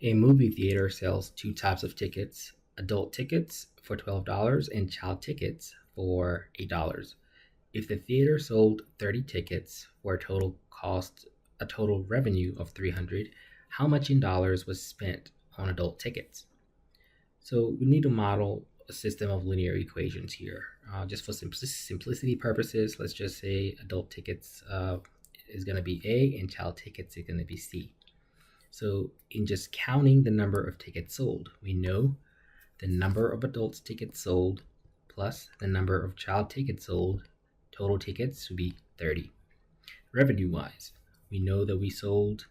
A movie theater sells two types of tickets: adult tickets for $12 and child tickets for $8. If the theater sold 30 tickets for a total revenue of 300, how much in dollars was spent on adult tickets? So we need to model a system of linear equations here. Just for simplicity purposes, let's just say adult tickets is going to be A and child tickets is going to be C. So in just counting the number of tickets sold, we know the number of adults tickets sold plus the number of child tickets sold, total tickets would be 30. Revenue wise, we know that we sold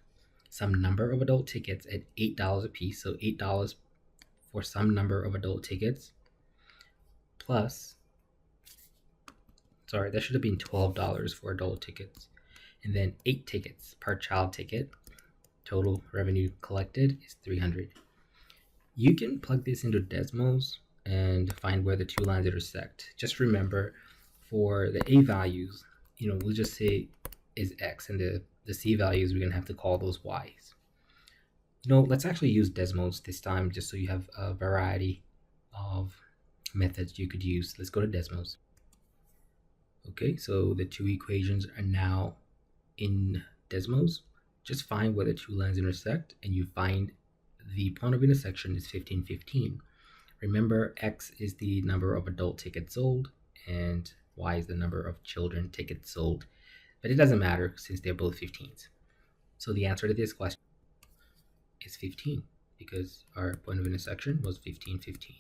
some number of adult tickets at $8 a piece, so $8 for some number of adult tickets plus, sorry, that should have been $12 for adult tickets, and then 8 tickets per child ticket. Total revenue collected is 300. You can plug this into Desmos and find where the two lines intersect. Just remember, for the A values, we'll just say is X, and the C values, we're going to have to call those Y's. Let's actually use Desmos this time just so you have a variety of methods you could use. Let's go to Desmos. Okay, so the two equations are now in Desmos. Just find where the two lines intersect, and you find the point of intersection is 1515. Remember, X is the number of adult tickets sold, and Y is the number of children tickets sold. But it doesn't matter since they're both 15s. So the answer to this question is 15 because our point of intersection was 1515.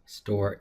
Store